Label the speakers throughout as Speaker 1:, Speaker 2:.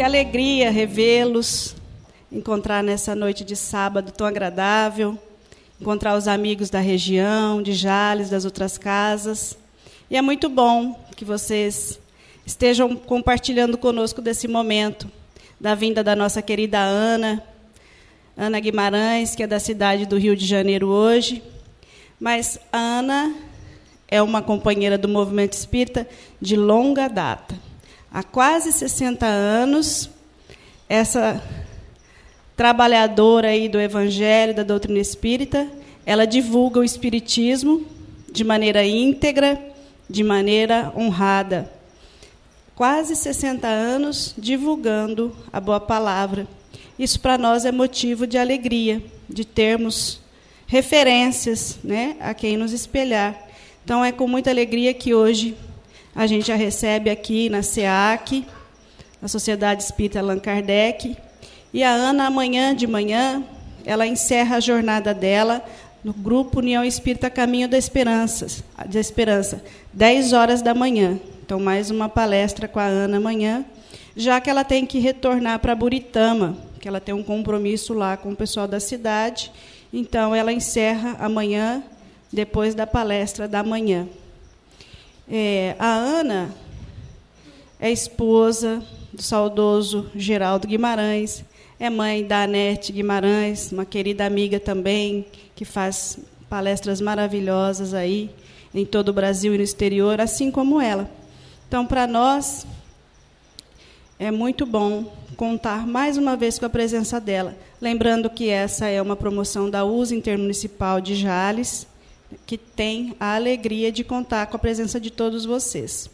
Speaker 1: alegria revê-los, encontrar nessa noite de sábado tão agradável, encontrar os amigos da região, de Jales, das outras casas. E é muito bom que vocês estejam compartilhando conosco desse momento, da vinda da nossa querida Ana Guimarães, que é da cidade do Rio de Janeiro hoje. Mas a Ana é uma companheira do movimento espírita de longa data. Há quase 60 anos, essa trabalhadora aí do Evangelho, da doutrina espírita, ela divulga o espiritismo de maneira íntegra, de maneira honrada. Quase 60 anos divulgando a boa palavra. Isso para nós é motivo de alegria, de termos referências, né, a quem nos espelhar. Então, é com muita alegria que hoje a gente já recebe aqui na SEAC, na Sociedade Espírita Allan Kardec, e a Ana, amanhã de manhã, ela encerra a jornada dela no Grupo União Espírita Caminho da Esperança, 10 horas da manhã. Então, mais uma palestra com a Ana amanhã, já que ela tem que retornar para Buritama, que ela tem um compromisso lá com o pessoal da cidade. Então, ela encerra amanhã, depois da palestra da manhã. A Ana é esposa do saudoso Geraldo Guimarães, é mãe da Anete Guimarães, uma querida amiga também, que faz palestras maravilhosas aí em todo o Brasil e no exterior, assim como ela. Então, para nós, é muito bom contar mais uma vez com a presença dela. Lembrando que essa é uma promoção da USA Intermunicipal de Jales, que tem a alegria de contar com a presença de todos vocês.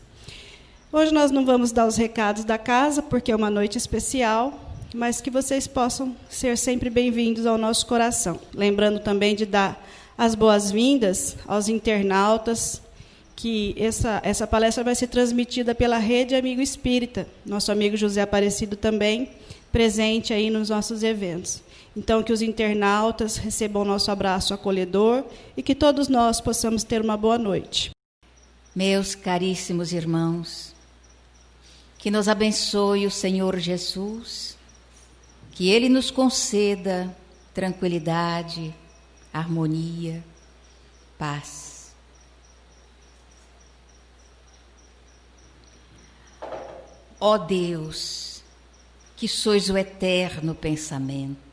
Speaker 1: Hoje nós não vamos dar os recados da casa, porque é uma noite especial, mas que vocês possam ser sempre bem-vindos ao nosso coração. Lembrando também de dar as boas-vindas aos internautas, que essa palestra vai ser transmitida pela Rede Amigo Espírita, nosso amigo José Aparecido também, presente aí nos nossos eventos. Então, que os internautas recebam o nosso abraço acolhedor e que todos nós possamos ter uma boa noite.
Speaker 2: Meus caríssimos irmãos, que nos abençoe o Senhor Jesus, que Ele nos conceda tranquilidade, harmonia, paz. Ó Deus, que sois o eterno pensamento,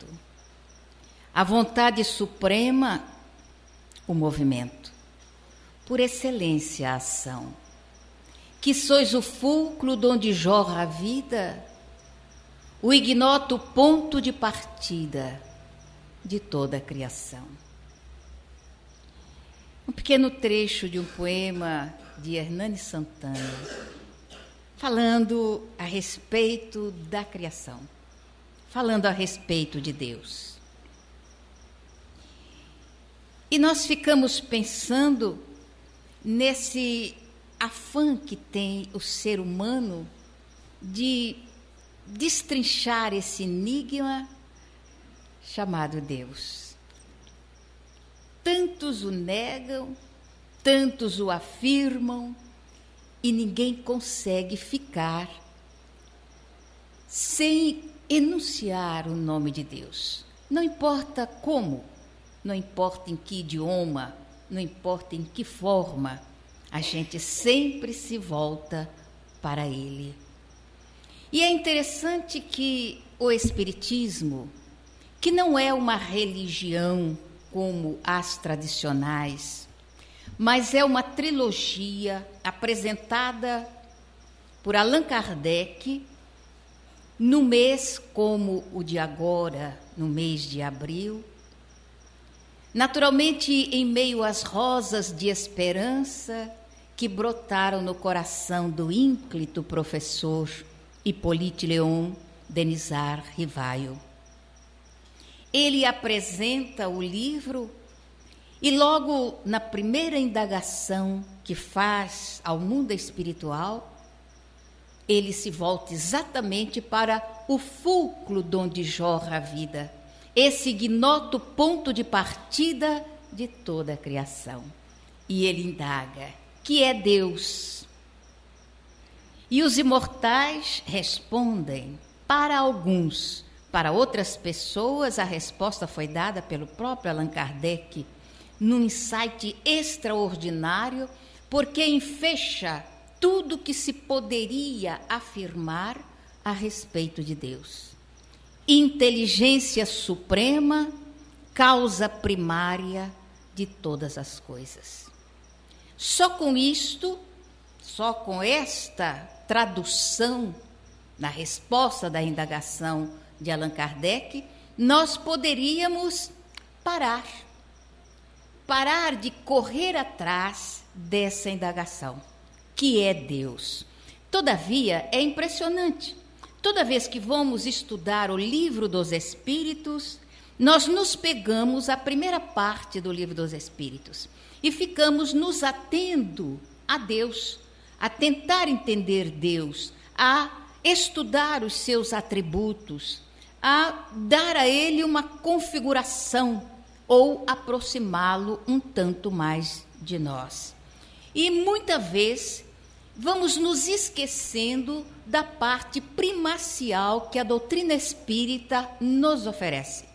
Speaker 2: a vontade suprema, o movimento, por excelência a ação, que sois o fulcro donde jorra a vida, o ignoto ponto de partida de toda a criação. Um pequeno trecho de um poema de Hernani Santana, falando a respeito da criação, falando a respeito de Deus. E nós ficamos pensando nesse afã que tem o ser humano de destrinchar esse enigma chamado Deus. Tantos o negam, tantos o afirmam, e ninguém consegue ficar sem enunciar o nome de Deus. Não importa como, não importa em que idioma, não importa em que forma, a gente sempre se volta para Ele. E é interessante que o Espiritismo, que não é uma religião como as tradicionais, mas é uma trilogia apresentada por Allan Kardec no mês como o de agora, no mês de abril, naturalmente em meio às rosas de esperança que brotaram no coração do ínclito professor Hippolyte Léon Denisard Rivaio. Ele apresenta o livro e logo na primeira indagação que faz ao mundo espiritual, ele se volta exatamente para o fulcro de onde jorra a vida, esse ignoto ponto de partida de toda a criação. E ele indaga, que é Deus? E os imortais respondem, para alguns. Para outras pessoas, a resposta foi dada pelo próprio Allan Kardec, num insight extraordinário, porque enfecha tudo que se poderia afirmar a respeito de Deus. Inteligência suprema, causa primária de todas as coisas. Só com isto, só com esta tradução na resposta da indagação de Allan Kardec, nós poderíamos parar de correr atrás dessa indagação, que é Deus. Todavia, é impressionante. Toda vez que vamos estudar o Livro dos Espíritos, nós nos pegamos à primeira parte do Livro dos Espíritos e ficamos nos atendo a Deus, a tentar entender Deus, a estudar os seus atributos, a dar a ele uma configuração ou aproximá-lo um tanto mais de nós. E muita vez vamos nos esquecendo da parte primacial que a doutrina espírita nos oferece,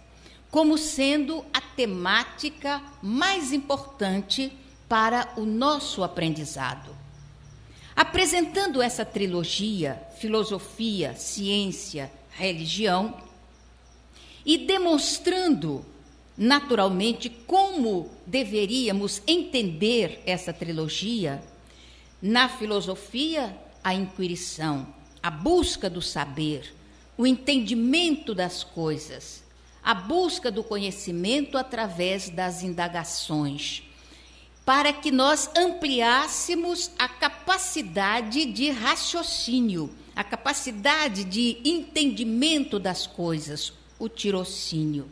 Speaker 2: como sendo a temática mais importante para o nosso aprendizado. Apresentando essa trilogia, filosofia, ciência, religião, e demonstrando, naturalmente, como deveríamos entender essa trilogia, na filosofia, a inquirição, a busca do saber, o entendimento das coisas, a busca do conhecimento através das indagações, para que nós ampliássemos a capacidade de raciocínio, a capacidade de entendimento das coisas, o tirocínio.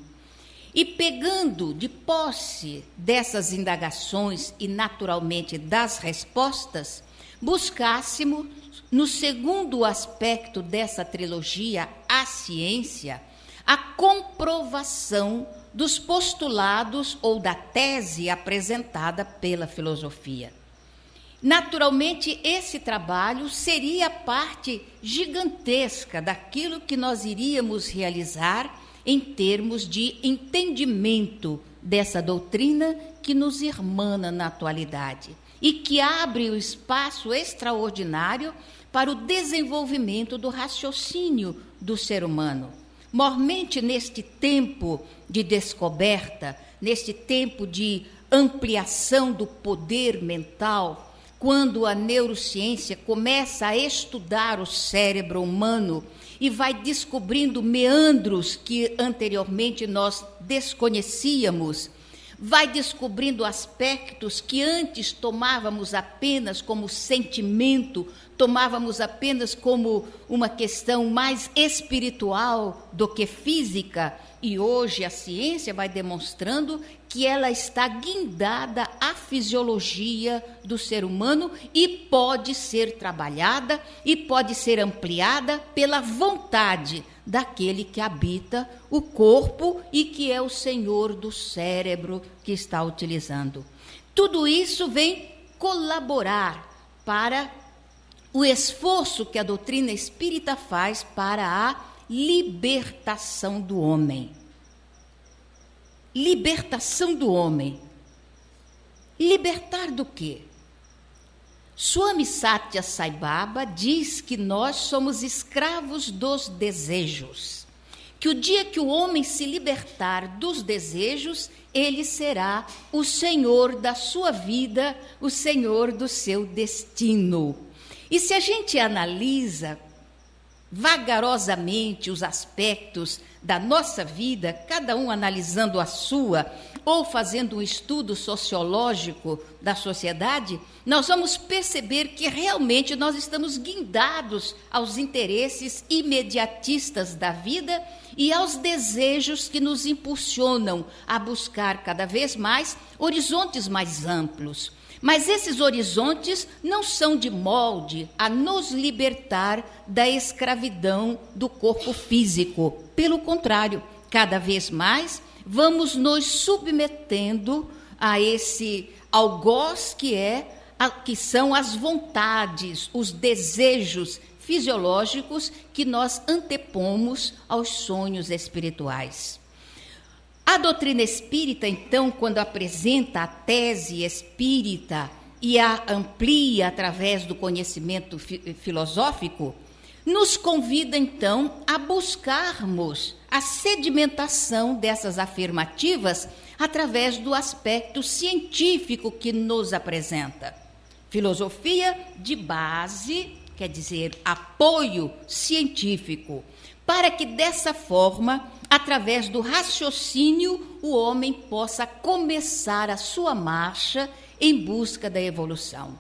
Speaker 2: E pegando de posse dessas indagações e, naturalmente, das respostas, buscássemos, no segundo aspecto dessa trilogia, a ciência, a comprovação dos postulados ou da tese apresentada pela filosofia. Naturalmente, esse trabalho seria a parte gigantesca daquilo que nós iríamos realizar em termos de entendimento dessa doutrina que nos irmana na atualidade e que abre o espaço extraordinário para o desenvolvimento do raciocínio do ser humano. Mormente neste tempo de descoberta, neste tempo de ampliação do poder mental, quando a neurociência começa a estudar o cérebro humano e vai descobrindo meandros que anteriormente nós desconhecíamos, vai descobrindo aspectos que antes tomávamos apenas como sentimento, tomávamos apenas como uma questão mais espiritual do que física, e hoje a ciência vai demonstrando que ela está guindada à fisiologia do ser humano e pode ser trabalhada e pode ser ampliada pela vontade daquele que habita o corpo e que é o senhor do cérebro que está utilizando. Tudo isso vem colaborar para o esforço que a doutrina espírita faz para a libertação do homem. Libertação do homem. Libertar do quê? Swami Satya Sai Baba diz que nós somos escravos dos desejos, que o dia que o homem se libertar dos desejos, ele será o senhor da sua vida, o senhor do seu destino. E se a gente analisa vagarosamente os aspectos da nossa vida, cada um analisando a sua, ou fazendo um estudo sociológico da sociedade, nós vamos perceber que realmente nós estamos guindados aos interesses imediatistas da vida e aos desejos que nos impulsionam a buscar cada vez mais horizontes mais amplos. Mas esses horizontes não são de molde a nos libertar da escravidão do corpo físico. Pelo contrário, cada vez mais vamos nos submetendo a esse algoz que são as vontades, os desejos fisiológicos que nós antepomos aos sonhos espirituais. A doutrina espírita, então, quando apresenta a tese espírita e a amplia através do conhecimento filosófico, nos convida, então, a buscarmos a sedimentação dessas afirmativas através do aspecto científico que nos apresenta. Filosofia de base, quer dizer, apoio científico, para que dessa forma, através do raciocínio, o homem possa começar a sua marcha em busca da evolução.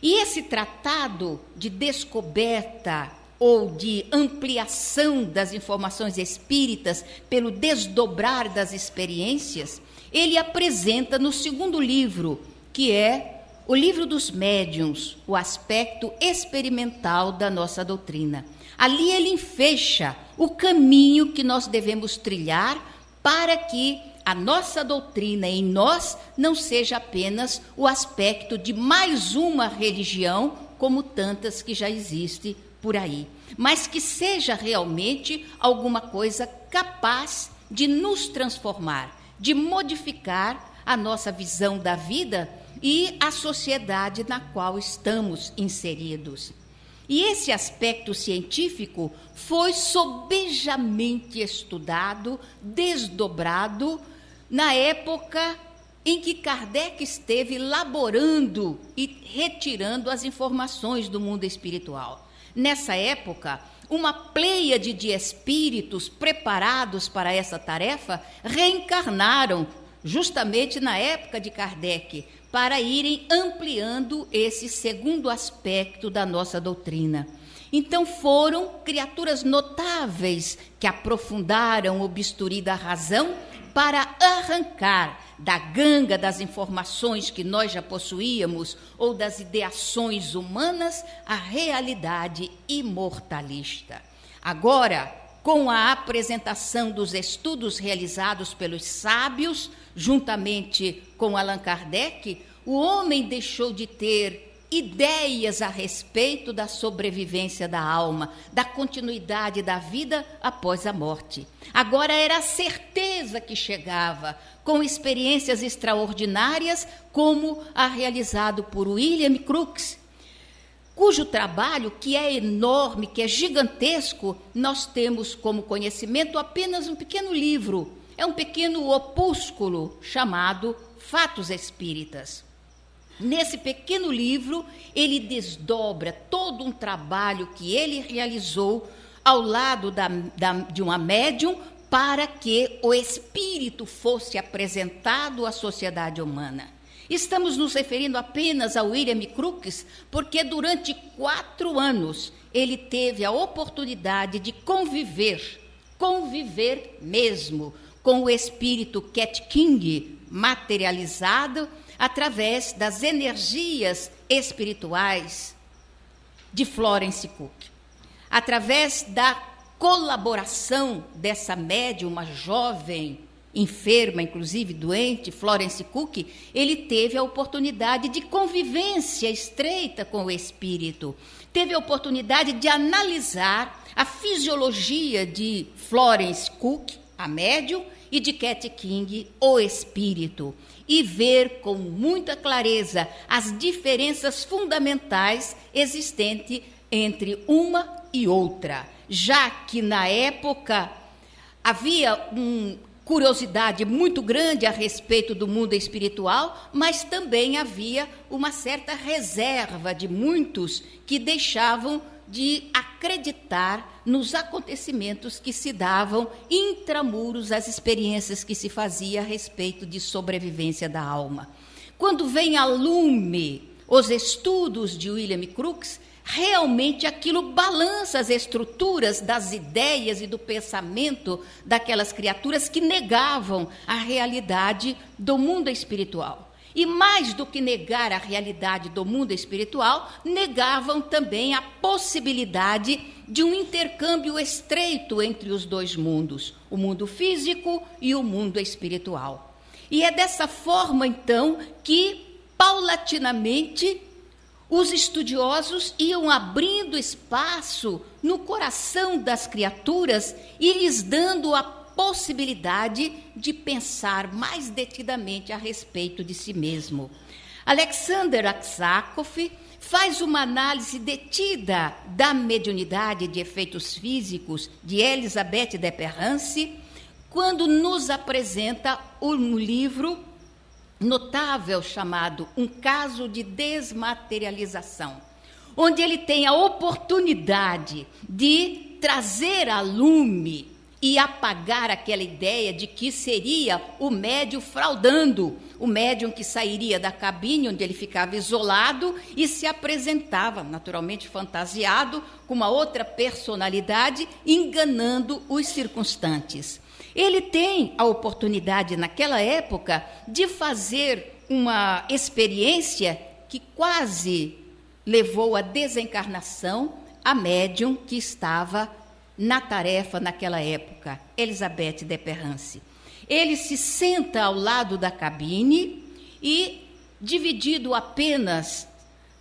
Speaker 2: E esse tratado de descoberta ou de ampliação das informações espíritas pelo desdobrar das experiências, ele apresenta no segundo livro, que é o livro dos médiuns, o aspecto experimental da nossa doutrina. Ali ele enfecha o caminho que nós devemos trilhar para que a nossa doutrina em nós não seja apenas o aspecto de mais uma religião, como tantas que já existem por aí, mas que seja realmente alguma coisa capaz de nos transformar, de modificar a nossa visão da vida e a sociedade na qual estamos inseridos. E esse aspecto científico foi sobejamente estudado, desdobrado, na época em que Kardec esteve laborando e retirando as informações do mundo espiritual. Nessa época, uma pleiade de espíritos preparados para essa tarefa reencarnaram justamente na época de Kardec, para irem ampliando esse segundo aspecto da nossa doutrina. Então foram criaturas notáveis que aprofundaram o bisturi da razão para arrancar da ganga das informações que nós já possuíamos ou das ideações humanas a realidade imortalista. Agora, com a apresentação dos estudos realizados pelos sábios, juntamente com Allan Kardec, o homem deixou de ter ideias a respeito da sobrevivência da alma, da continuidade da vida após a morte. Agora era a certeza que chegava, com experiências extraordinárias, como a realizado por William Crookes, cujo trabalho, que é enorme, que é gigantesco, nós temos como conhecimento apenas um pequeno livro, é um pequeno opúsculo chamado Fatos Espíritas. Nesse pequeno livro, ele desdobra todo um trabalho que ele realizou ao lado de uma médium para que o espírito fosse apresentado à sociedade humana. Estamos nos referindo apenas a William Crookes, porque durante 4 anos ele teve a oportunidade de conviver mesmo, com o espírito Cat King materializado através das energias espirituais de Florence Cook. Através da colaboração dessa médium, uma jovem, enferma, inclusive doente, Florence Cook, ele teve a oportunidade de convivência estreita com o espírito, teve a oportunidade de analisar a fisiologia de Florence Cook, a médium, e de Cat King, o espírito, e ver com muita clareza as diferenças fundamentais existentes entre uma e outra, já que na época havia curiosidade muito grande a respeito do mundo espiritual, mas também havia uma certa reserva de muitos que deixavam de acreditar nos acontecimentos que se davam intramuros, as experiências que se fazia a respeito de sobrevivência da alma. Quando vem a lume os estudos de William Crookes, realmente aquilo balança as estruturas das ideias e do pensamento daquelas criaturas que negavam a realidade do mundo espiritual. E mais do que negar a realidade do mundo espiritual, negavam também a possibilidade de um intercâmbio estreito entre os dois mundos, o mundo físico e o mundo espiritual. E é dessa forma, então, que, paulatinamente, os estudiosos iam abrindo espaço no coração das criaturas e lhes dando a possibilidade de pensar mais detidamente a respeito de si mesmo. Alexander Aksakov faz uma análise detida da mediunidade de efeitos físicos de Elisabeth de Perrance, quando nos apresenta um livro notável chamado Um Caso de Desmaterialização, onde ele tem a oportunidade de trazer a lume e apagar aquela ideia de que seria o médium fraudando, o médium que sairia da cabine onde ele ficava isolado e se apresentava, naturalmente fantasiado, com uma outra personalidade, enganando os circunstantes. Ele tem a oportunidade, naquela época, de fazer uma experiência que quase levou à desencarnação a médium que estava na tarefa naquela época, Elisabeth de Perrance. Ele se senta ao lado da cabine e, dividido apenas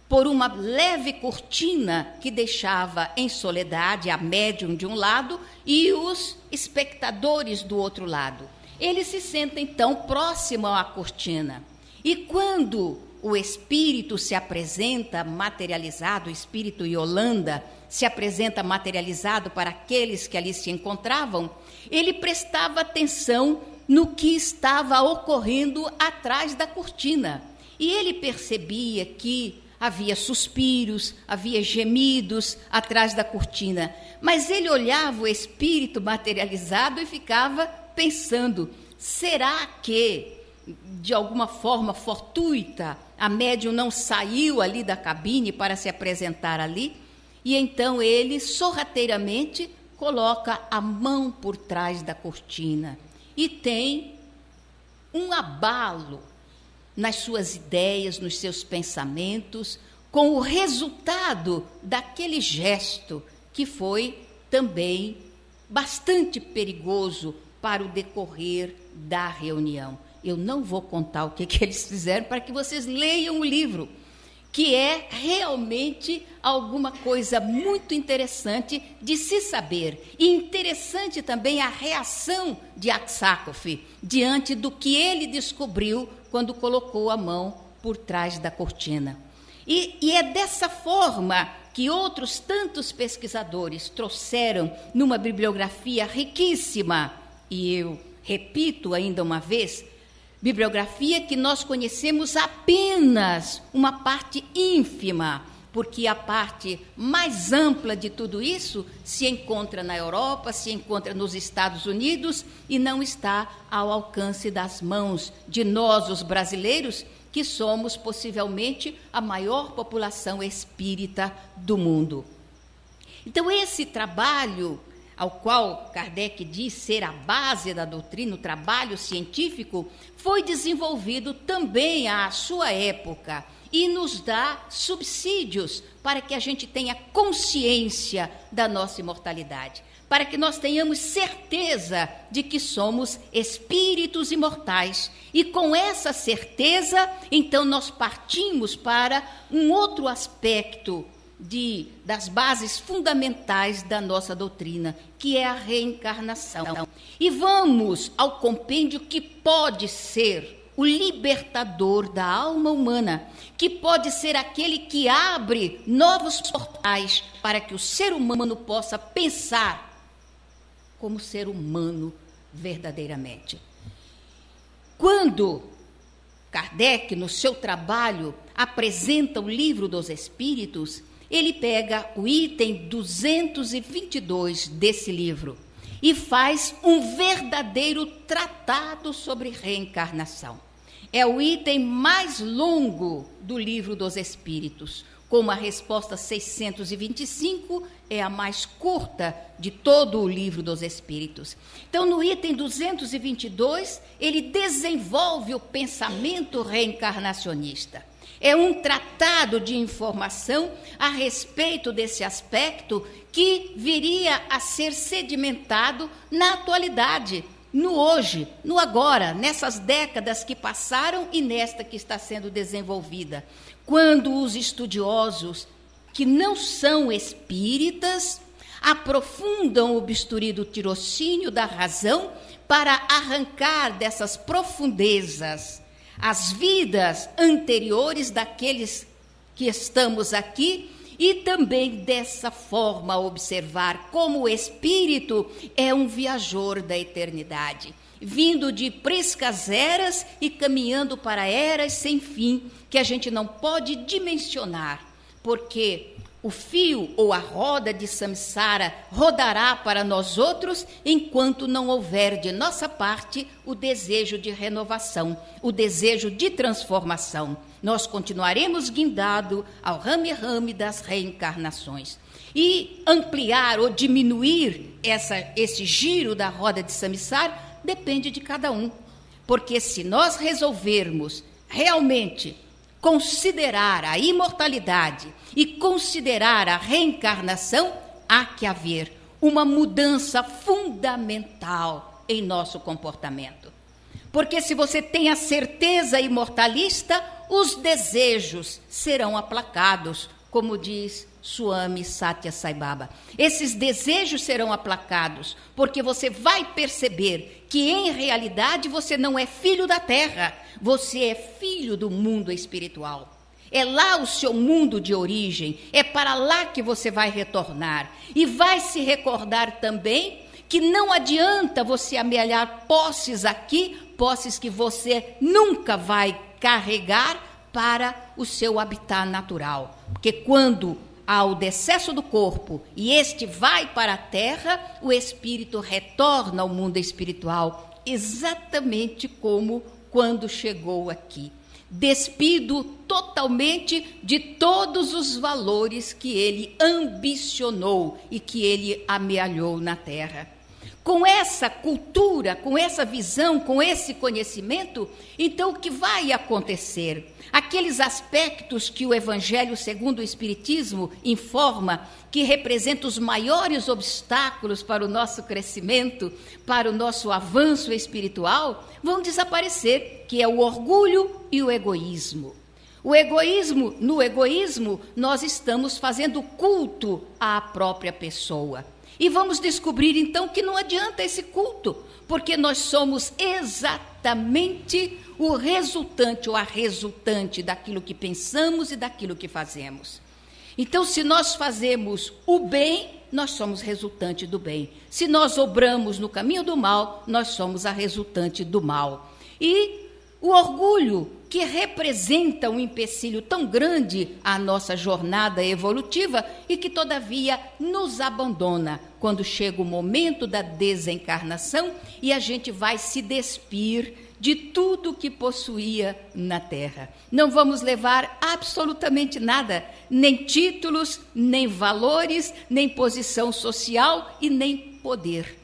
Speaker 2: por uma leve cortina que deixava em soledade a médium de um lado e os espectadores do outro lado. Ele se senta, então, próximo à cortina. E quando o espírito se apresenta materializado, o espírito Yolanda se apresenta materializado para aqueles que ali se encontravam, ele prestava atenção no que estava ocorrendo atrás da cortina. E ele percebia que havia suspiros, havia gemidos atrás da cortina. Mas ele olhava o espírito materializado e ficava pensando, será que, de alguma forma fortuita, a médium não saiu ali da cabine para se apresentar ali? E então ele, sorrateiramente, coloca a mão por trás da cortina e tem um abalo nas suas ideias, nos seus pensamentos, com o resultado daquele gesto que foi também bastante perigoso para o decorrer da reunião. Eu não vou contar o que eles fizeram para que vocês leiam o livro, que é realmente alguma coisa muito interessante de se saber. E interessante também a reação de Aksakov diante do que ele descobriu quando colocou a mão por trás da cortina. E é dessa forma que outros tantos pesquisadores trouxeram numa bibliografia riquíssima, e eu repito ainda uma vez, bibliografia que nós conhecemos apenas uma parte ínfima, porque a parte mais ampla de tudo isso se encontra na Europa, se encontra nos Estados Unidos e não está ao alcance das mãos de nós, os brasileiros, que somos possivelmente a maior população espírita do mundo. Então, esse trabalho, ao qual Kardec diz ser a base da doutrina, o trabalho científico, foi desenvolvido também à sua época e nos dá subsídios para que a gente tenha consciência da nossa imortalidade, para que nós tenhamos certeza de que somos espíritos imortais. E com essa certeza, então, nós partimos para um outro aspecto das bases fundamentais da nossa doutrina, que é a reencarnação. E vamos ao compêndio que pode ser o libertador da alma humana, que pode ser aquele que abre novos portais para que o ser humano possa pensar como ser humano verdadeiramente. Quando Kardec, no seu trabalho, apresenta o Livro dos Espíritos, ele pega o item 222 desse livro e faz um verdadeiro tratado sobre reencarnação. É o item mais longo do Livro dos Espíritos, como a resposta 625 é a mais curta de todo o Livro dos Espíritos. Então, no item 222, ele desenvolve o pensamento reencarnacionista. É um tratado de informação a respeito desse aspecto que viria a ser sedimentado na atualidade, no hoje, no agora, nessas décadas que passaram e nesta que está sendo desenvolvida. Quando os estudiosos que não são espíritas aprofundam o bisturi do tirocínio da razão para arrancar dessas profundezas as vidas anteriores daqueles que estamos aqui e também dessa forma observar como o espírito é um viajor da eternidade, vindo de priscas eras e caminhando para eras sem fim, que a gente não pode dimensionar, porque o fio ou a roda de samsara rodará para nós outros enquanto não houver de nossa parte o desejo de renovação, o desejo de transformação. Nós continuaremos guindado ao rame-rame das reencarnações. E ampliar ou diminuir esse giro da roda de samsara depende de cada um. Porque se nós resolvermos realmente considerar a imortalidade e considerar a reencarnação, há que haver uma mudança fundamental em nosso comportamento. Porque se você tem a certeza imortalista, os desejos serão aplacados, como diz Swami Satya Sai Baba. Esses desejos serão aplacados, porque você vai perceber que, em realidade, você não é filho da terra, você é filho do mundo espiritual. É lá o seu mundo de origem, é para lá que você vai retornar. E vai se recordar também que não adianta você amealhar posses aqui, posses que você nunca vai carregar para o seu habitat natural. Porque quando há o decesso do corpo e este vai para a terra, o espírito retorna ao mundo espiritual, exatamente como quando chegou aqui, despido totalmente de todos os valores que ele ambicionou e que ele amealhou na terra. Com essa cultura, com essa visão, com esse conhecimento, então o que vai acontecer? Aqueles aspectos que o Evangelho segundo o Espiritismo informa que representam os maiores obstáculos para o nosso crescimento, para o nosso avanço espiritual, vão desaparecer, que é o orgulho e o egoísmo. No egoísmo, nós estamos fazendo culto à própria pessoa. E vamos descobrir, então, que não adianta esse culto, porque nós somos exatamente o resultante ou a resultante daquilo que pensamos e daquilo que fazemos. Então, se nós fazemos o bem, nós somos resultante do bem. Se nós obramos no caminho do mal, nós somos a resultante do mal. E o orgulho, que representa um empecilho tão grande à nossa jornada evolutiva e que, todavia, nos abandona quando chega o momento da desencarnação e a gente vai se despir de tudo que possuía na Terra. Não vamos levar absolutamente nada, nem títulos, nem valores, nem posição social e nem poder.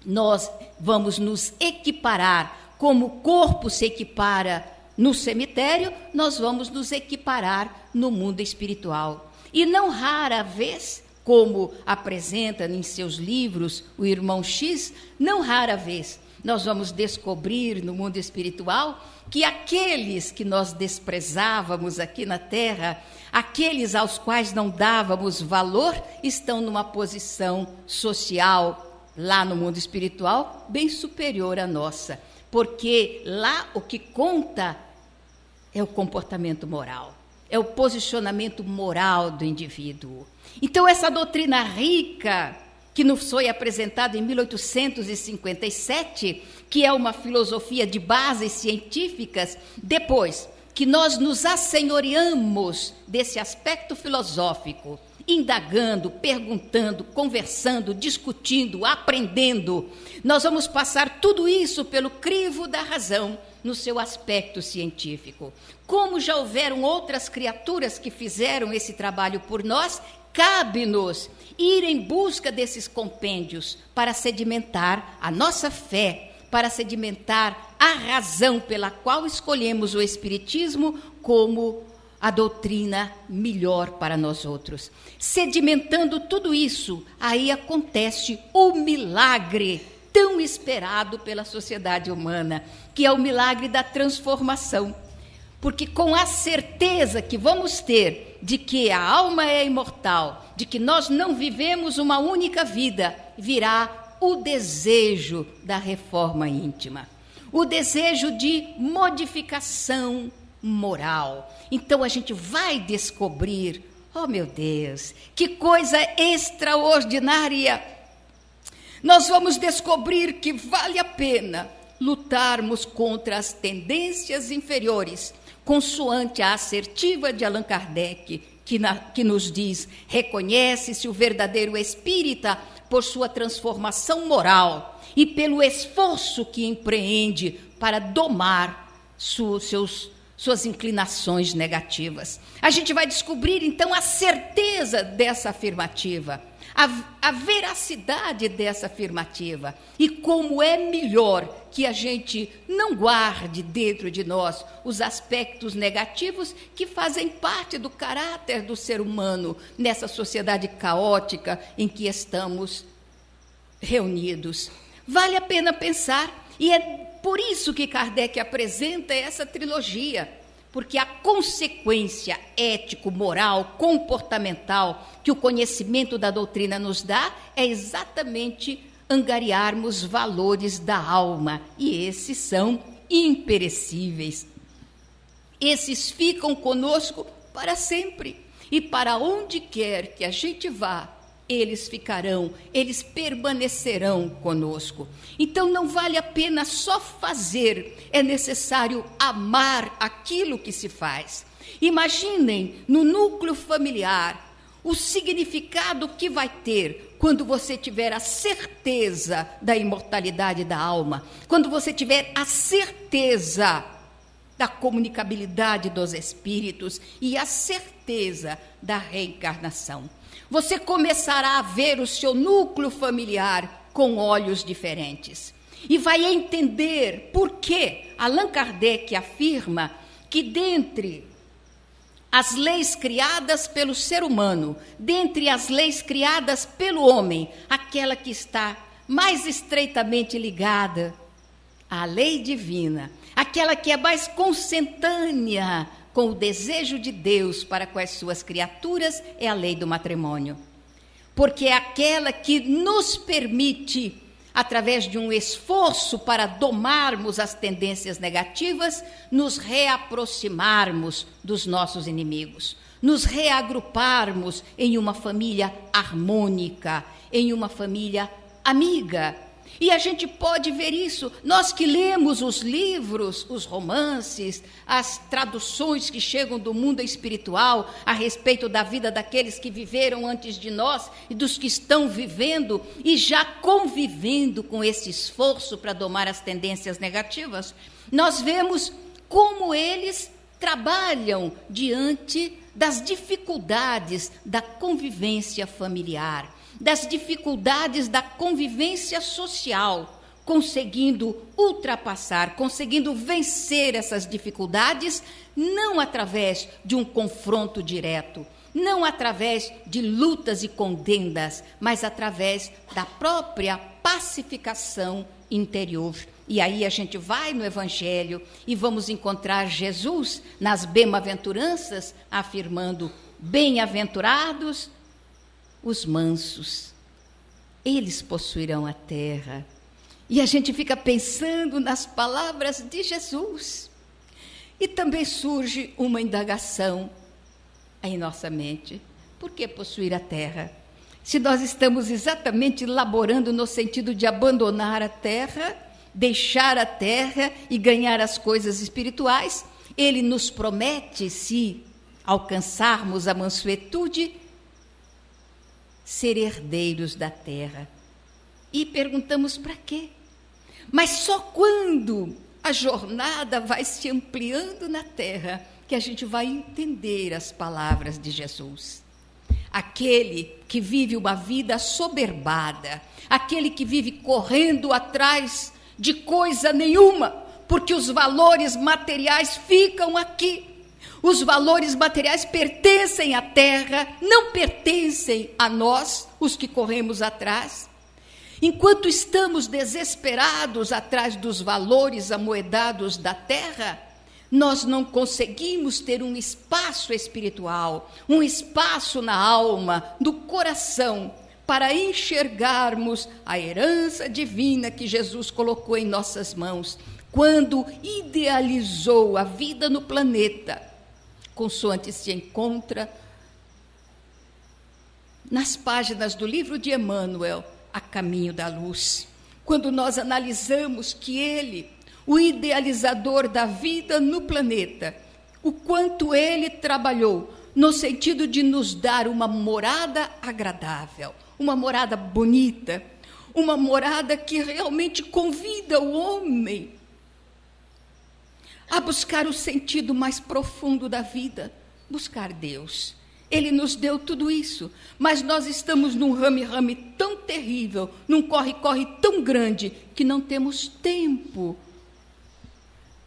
Speaker 2: Nós vamos nos equiparar, como o corpo se equipara no cemitério, nós vamos nos equiparar no mundo espiritual. E não rara vez, como apresenta em seus livros o irmão X, não rara vez nós vamos descobrir no mundo espiritual que aqueles que nós desprezávamos aqui na Terra, aqueles aos quais não dávamos valor, estão numa posição social lá no mundo espiritual bem superior à nossa. Porque lá o que conta é o comportamento moral, é o posicionamento moral do indivíduo. Então, essa doutrina rica, que nos foi apresentada em 1857, que é uma filosofia de bases científicas, depois que nós nos assenhoreamos desse aspecto filosófico, indagando, perguntando, conversando, discutindo, aprendendo, nós vamos passar tudo isso pelo crivo da razão no seu aspecto científico. Como já houveram outras criaturas que fizeram esse trabalho por nós, cabe-nos ir em busca desses compêndios para sedimentar a nossa fé, para sedimentar a razão pela qual escolhemos o Espiritismo como a doutrina melhor para nós outros. Sedimentando tudo isso, aí acontece o milagre tão esperado pela sociedade humana, que é o milagre da transformação. Porque com a certeza que vamos ter de que a alma é imortal, de que nós não vivemos uma única vida, virá o desejo da reforma íntima, o desejo de modificação moral. Então a gente vai descobrir, oh meu Deus, que coisa extraordinária! Nós vamos descobrir que vale a pena lutarmos contra as tendências inferiores, consoante a assertiva de Allan Kardec, que nos diz: reconhece-se o verdadeiro espírita por sua transformação moral e pelo esforço que empreende para domar suas inclinações negativas. A gente vai descobrir, então, a certeza dessa afirmativa, a veracidade dessa afirmativa, e como é melhor que a gente não guarde dentro de nós os aspectos negativos que fazem parte do caráter do ser humano nessa sociedade caótica em que estamos reunidos. Vale a pena pensar, e é por isso que Kardec apresenta essa trilogia, porque a consequência ético-moral, comportamental que o conhecimento da doutrina nos dá é exatamente angariarmos valores da alma, e esses são imperecíveis. Esses ficam conosco para sempre, e para onde quer que a gente vá, eles ficarão, eles permanecerão conosco. Então não vale a pena só fazer, é necessário amar aquilo que se faz. Imaginem no núcleo familiar o significado que vai ter quando você tiver a certeza da imortalidade da alma, quando você tiver a certeza da comunicabilidade dos espíritos e a certeza da reencarnação. Você começará a ver o seu núcleo familiar com olhos diferentes e vai entender por que Allan Kardec afirma que dentre as leis criadas pelo ser humano, dentre as leis criadas pelo homem, aquela que está mais estreitamente ligada à lei divina, aquela que é mais consentânea com o desejo de Deus para com as suas criaturas, é a lei do matrimônio. Porque é aquela que nos permite, através de um esforço para domarmos as tendências negativas, nos reaproximarmos dos nossos inimigos, nos reagruparmos em uma família harmônica, em uma família amiga. E a gente pode ver isso, nós que lemos os livros, os romances, as traduções que chegam do mundo espiritual a respeito da vida daqueles que viveram antes de nós e dos que estão vivendo e já convivendo com esse esforço para domar as tendências negativas, nós vemos como eles trabalham diante das dificuldades da convivência familiar, das dificuldades da convivência social, conseguindo ultrapassar, conseguindo vencer essas dificuldades, não através de um confronto direto, não através de lutas e contendas, mas através da própria pacificação interior. E aí a gente vai no Evangelho e vamos encontrar Jesus nas bem-aventuranças afirmando: bem-aventurados os mansos, eles possuirão a terra. E a gente fica pensando nas palavras de Jesus. E também surge uma indagação em nossa mente: por que possuir a terra? Se nós estamos exatamente laborando no sentido de abandonar a terra, deixar a terra e ganhar as coisas espirituais, ele nos promete, se alcançarmos a mansuetude, ser herdeiros da terra. E perguntamos para quê? Mas só quando a jornada vai se ampliando na terra que a gente vai entender as palavras de Jesus. Aquele que vive uma vida soberbada, aquele que vive correndo atrás de coisa nenhuma, porque os valores materiais ficam aqui. Os valores materiais pertencem à terra, não pertencem a nós, os que corremos atrás. Enquanto estamos desesperados atrás dos valores amoedados da terra, nós não conseguimos ter um espaço espiritual, um espaço na alma, no coração, para enxergarmos a herança divina que Jesus colocou em nossas mãos, quando idealizou a vida no planeta, consoante se encontra nas páginas do livro de Emmanuel, A Caminho da Luz. Quando nós analisamos que ele, o idealizador da vida no planeta, o quanto ele trabalhou no sentido de nos dar uma morada agradável, uma morada bonita, uma morada que realmente convida o homem a buscar o sentido mais profundo da vida, buscar Deus. Ele nos deu tudo isso, mas nós estamos num rame-rame tão terrível, num corre-corre tão grande, que não temos tempo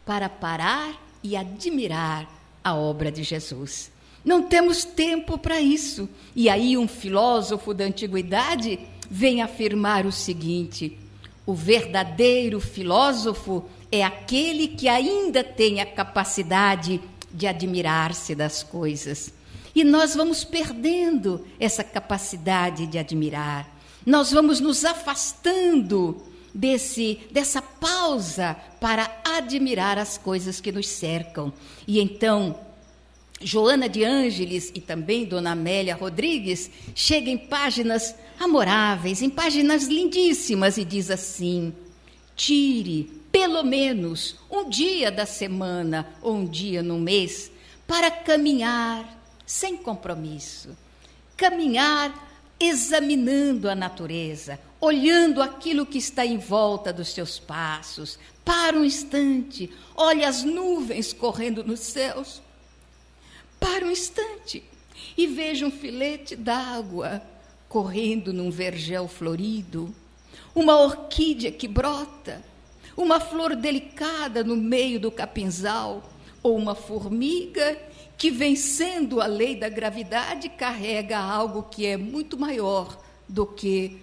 Speaker 2: para parar e admirar a obra de Jesus. Não temos tempo para isso. E aí um filósofo da antiguidade vem afirmar o seguinte: o verdadeiro filósofo é aquele que ainda tem a capacidade de admirar-se das coisas. E nós vamos perdendo essa capacidade de admirar. Nós vamos nos afastando dessa pausa para admirar as coisas que nos cercam. E então, Joana de Ângeles e também Dona Amélia Rodrigues chegam em páginas amoráveis, em páginas lindíssimas, e diz assim: tire pelo menos um dia da semana ou um dia no mês para caminhar sem compromisso, caminhar examinando a natureza, olhando aquilo que está em volta dos seus passos. Para um instante, olhe as nuvens correndo nos céus. Para um instante e veja um filete d'água correndo num vergel florido, uma orquídea que brota, uma flor delicada no meio do capinzal, ou uma formiga que, vencendo a lei da gravidade, carrega algo que é muito maior do que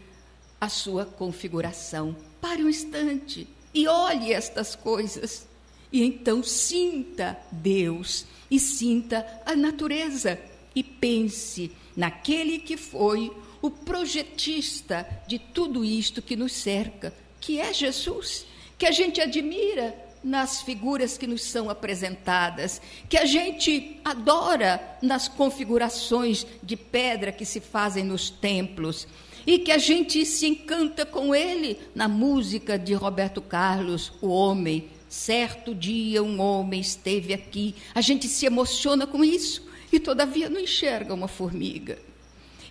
Speaker 2: a sua configuração. Pare um instante e olhe estas coisas, e então sinta Deus e sinta a natureza, e pense naquele que foi o projetista de tudo isto que nos cerca, que é Jesus, que a gente admira nas figuras que nos são apresentadas, que a gente adora nas configurações de pedra que se fazem nos templos, e que a gente se encanta com ele na música de Roberto Carlos, O Homem. Certo dia um homem esteve aqui. A gente se emociona com isso e todavia não enxerga uma formiga,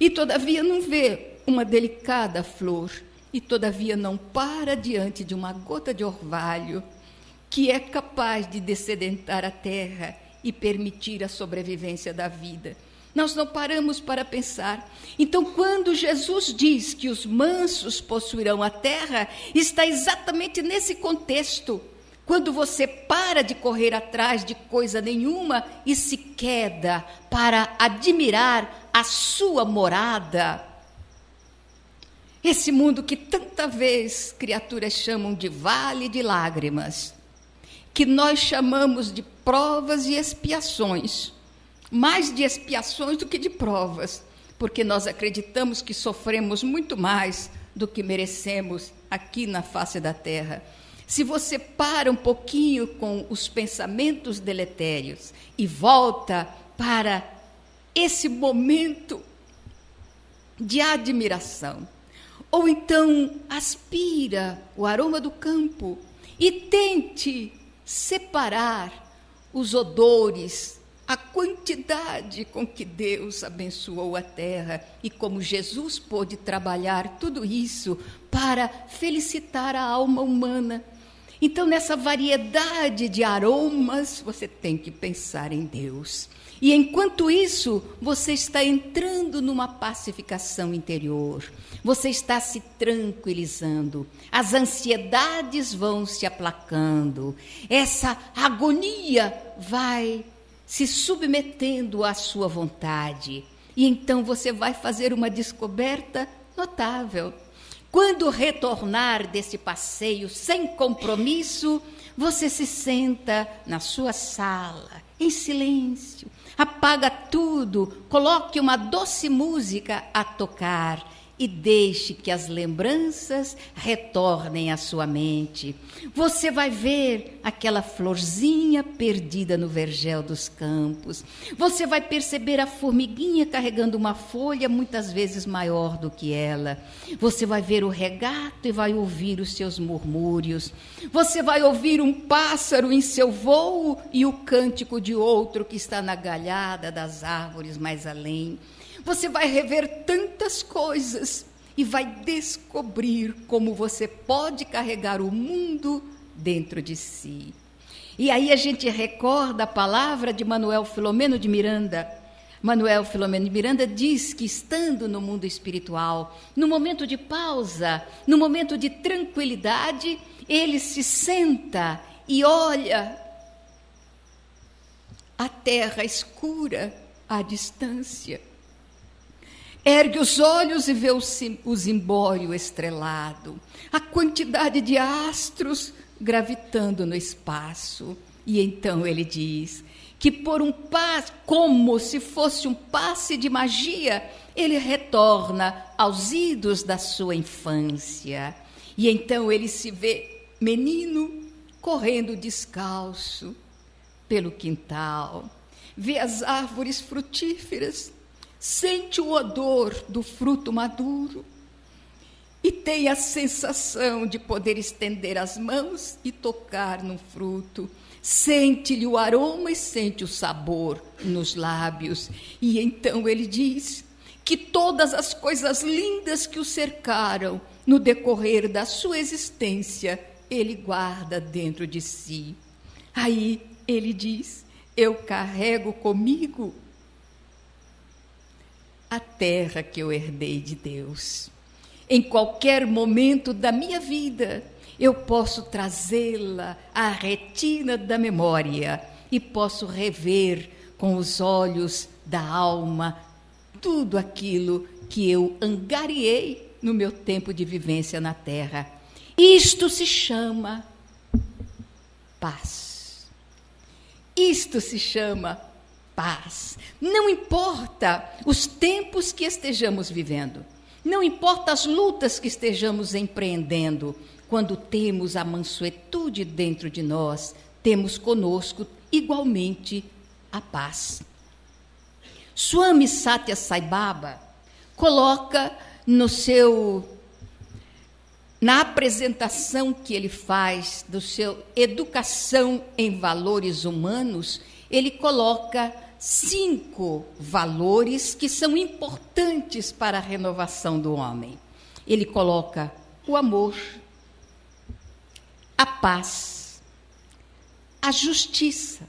Speaker 2: e todavia não vê uma delicada flor, e todavia não para diante de uma gota de orvalho que é capaz de dessedentar a terra e permitir a sobrevivência da vida. Nós não paramos para pensar. Então, quando Jesus diz que os mansos possuirão a terra, está exatamente nesse contexto. Quando você para de correr atrás de coisa nenhuma e se queda para admirar a sua morada. Esse mundo que tanta vez criaturas chamam de vale de lágrimas, que nós chamamos de provas e expiações, mais de expiações do que de provas, porque nós acreditamos que sofremos muito mais do que merecemos aqui na face da terra. Se você para um pouquinho com os pensamentos deletérios e volta para esse momento de admiração, ou então aspira o aroma do campo e tente separar os odores, a quantidade com que Deus abençoou a terra e como Jesus pôde trabalhar tudo isso para felicitar a alma humana. Então, nessa variedade de aromas, você tem que pensar em Deus. E, enquanto isso, você está entrando numa pacificação interior. Você está se tranquilizando. As ansiedades vão se aplacando. Essa agonia vai se submetendo à sua vontade. E, então, você vai fazer uma descoberta notável. Quando retornar desse passeio sem compromisso, você se senta na sua sala, em silêncio, apaga tudo, coloque uma doce música a tocar e deixe que as lembranças retornem à sua mente. Você vai ver aquela florzinha perdida no vergel dos campos. Você vai perceber a formiguinha carregando uma folha muitas vezes maior do que ela. Você vai ver o regato e vai ouvir os seus murmúrios. Você vai ouvir um pássaro em seu voo e o cântico de outro que está na galhada das árvores mais além. Você vai rever tantas coisas e vai descobrir como você pode carregar o mundo dentro de si. E aí a gente recorda a palavra de Manuel Filomeno de Miranda. Manuel Filomeno de Miranda diz que, estando no mundo espiritual, no momento de pausa, no momento de tranquilidade, ele se senta e olha a terra escura à distância. Ergue os olhos e vê o zimbório estrelado, a quantidade de astros gravitando no espaço. E então ele diz que por um passe, como se fosse um passe de magia, ele retorna aos idos da sua infância. E então ele se vê menino correndo descalço pelo quintal, vê as árvores frutíferas, sente o odor do fruto maduro e tem a sensação de poder estender as mãos e tocar no fruto. Sente-lhe o aroma e sente o sabor nos lábios. E então ele diz que todas as coisas lindas que o cercaram no decorrer da sua existência, ele guarda dentro de si. Aí ele diz: eu carrego comigo a terra que eu herdei de Deus. Em qualquer momento da minha vida, eu posso trazê-la à retina da memória e posso rever com os olhos da alma tudo aquilo que eu angariei no meu tempo de vivência na terra. Isto se chama paz. Isto se chama paz. Não importa os tempos que estejamos vivendo, não importa as lutas que estejamos empreendendo, quando temos a mansuetude dentro de nós, temos conosco igualmente a paz. Swami Satya Sai Baba coloca na apresentação que ele faz do seu Educação em Valores Humanos, ele coloca 5 valores que são importantes para a renovação do homem. Ele coloca o amor, a paz, a justiça,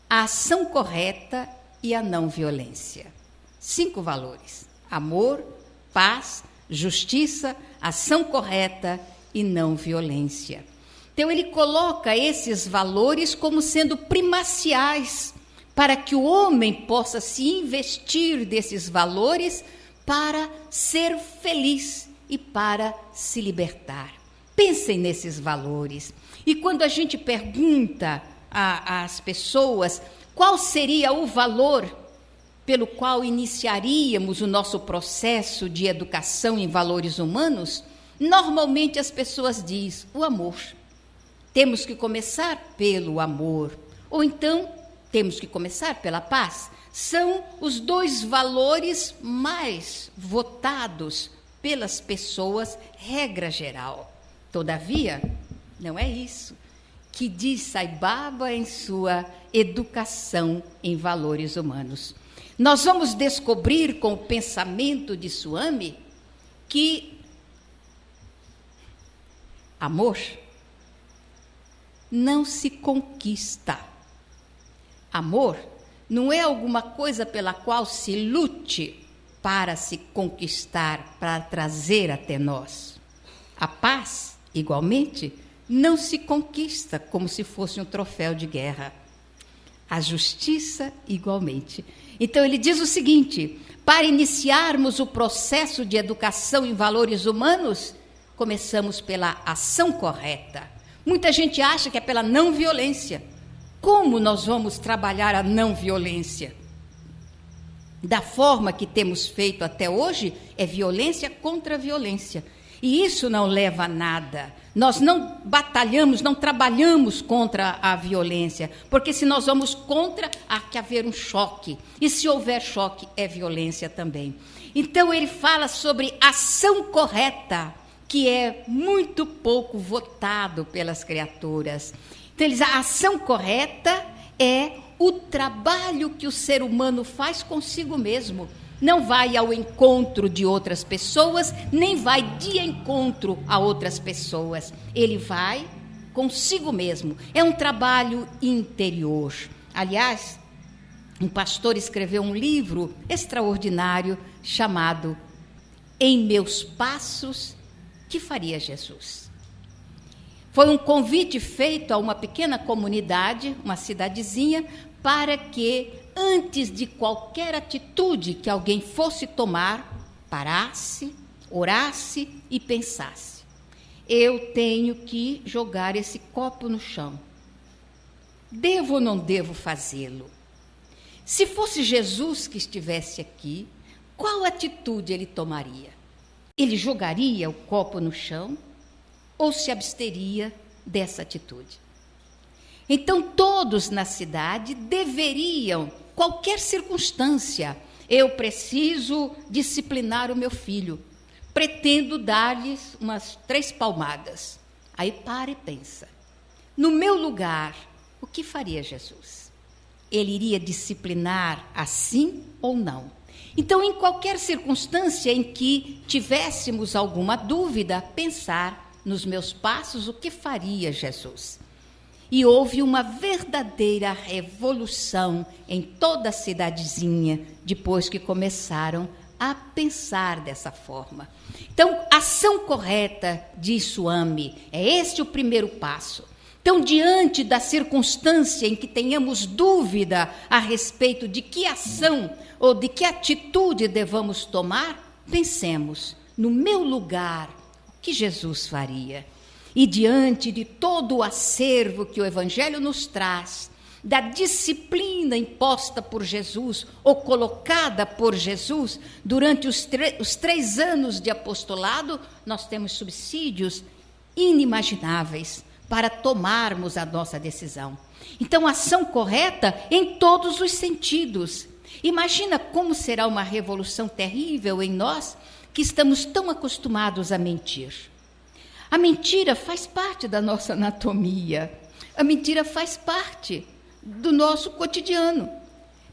Speaker 2: a ação correta e a não violência. 5 valores: amor, paz, justiça, ação correta e não violência. Então ele coloca esses valores como sendo primaciais para que o homem possa se investir desses valores para ser feliz e para se libertar. Pensem nesses valores. E quando a gente pergunta às pessoas qual seria o valor pelo qual iniciaríamos o nosso processo de educação em valores humanos, normalmente as pessoas dizem o amor. Temos que começar pelo amor. Ou então, temos que começar pela paz. São os 2 valores mais votados pelas pessoas, regra geral. Todavia, não é isso que diz Sai Baba em sua Educação em Valores Humanos. Nós vamos descobrir com o pensamento de Swami que amor não se conquista. Amor não é alguma coisa pela qual se lute para se conquistar, para trazer até nós. A paz, igualmente, não se conquista como se fosse um troféu de guerra. a justiça igualmente. Então ele diz o seguinte: para iniciarmos o processo de educação em valores humanos, começamos pela ação correta. Muita gente acha que é pela não violência. Como nós vamos trabalhar a não violência? Da forma que temos feito até hoje, é violência contra violência. E isso não leva a nada. Nós não batalhamos, não trabalhamos contra a violência, porque se nós vamos contra, há que haver um choque. E se houver choque, é violência também. Então ele fala sobre ação correta, que é muito pouco votado pelas criaturas. Então, a ação correta é o trabalho que o ser humano faz consigo mesmo. Não vai ao encontro de outras pessoas, nem vai de encontro a outras pessoas. Ele vai consigo mesmo. É um trabalho interior. Aliás, um pastor escreveu um livro extraordinário chamado Em Meus Passos, que faria Jesus? Foi um convite feito a uma pequena comunidade, uma cidadezinha, para que, antes de qualquer atitude que alguém fosse tomar, parasse, orasse e pensasse: eu tenho que jogar esse copo no chão. Devo ou não devo fazê-lo? Se fosse Jesus que estivesse aqui, qual atitude ele tomaria? Ele jogaria o copo no chão ou se absteria dessa atitude? Então, todos na cidade deveriam, qualquer circunstância, eu preciso disciplinar o meu filho, pretendo dar-lhes umas 3 palmadas. Aí para e pensa: no meu lugar, o que faria Jesus? Ele iria disciplinar assim ou não? Então, em qualquer circunstância em que tivéssemos alguma dúvida, pensar nos meus passos, o que faria Jesus? E houve uma verdadeira revolução em toda a cidadezinha, depois que começaram a pensar dessa forma. Então, ação correta, diz Swami, é este o primeiro passo. Então, diante da circunstância em que tenhamos dúvida a respeito de que ação ou de que atitude devamos tomar, pensemos: no meu lugar, o que Jesus faria? E diante de todo o acervo que o Evangelho nos traz, da disciplina imposta por Jesus, ou colocada por Jesus, durante os 3 anos de apostolado, nós temos subsídios inimagináveis para tomarmos a nossa decisão. Então, ação correta em todos os sentidos. Imagina como será uma revolução terrível em nós, que estamos tão acostumados a mentir. A mentira faz parte da nossa anatomia. A mentira faz parte do nosso cotidiano.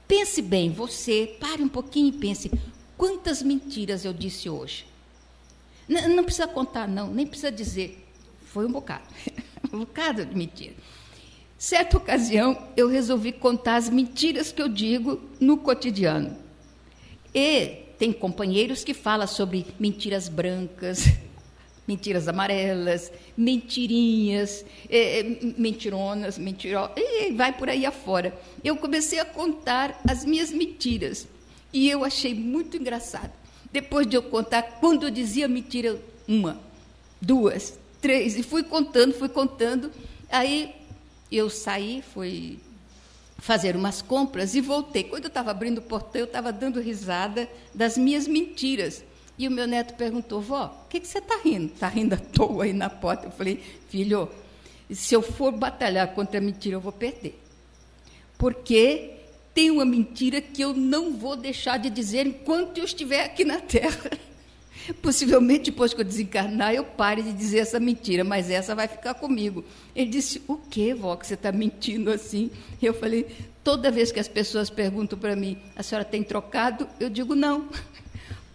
Speaker 2: Pense bem, você, pare um pouquinho e pense: quantas mentiras eu disse hoje? Não precisa contar, não, nem precisa dizer. Foi um bocado, um bocado de mentira. Certa ocasião, eu resolvi contar as mentiras que eu digo no cotidiano. E tem companheiros que falam sobre mentiras brancas, mentiras amarelas, mentirinhas, mentironas, mentirosas, e vai por aí afora. Eu comecei a contar as minhas mentiras e eu achei muito engraçado. Depois de eu contar, quando eu dizia mentira, 1, 2, 3, e fui contando, aí eu saí, fui fazer umas compras e voltei. Quando eu estava abrindo o portão, eu estava dando risada das minhas mentiras. E o meu neto perguntou: vó, o que você está rindo? Está rindo à toa aí na porta? Eu falei: filho, se eu for batalhar contra a mentira, eu vou perder. Porque tem uma mentira que eu não vou deixar de dizer enquanto eu estiver aqui na Terra. Possivelmente, depois que eu desencarnar, eu pare de dizer essa mentira, mas essa vai ficar comigo. Ele disse: o quê, vó, que você está mentindo assim? Eu falei: toda vez que as pessoas perguntam para mim: a senhora tem trocado? Eu digo: não.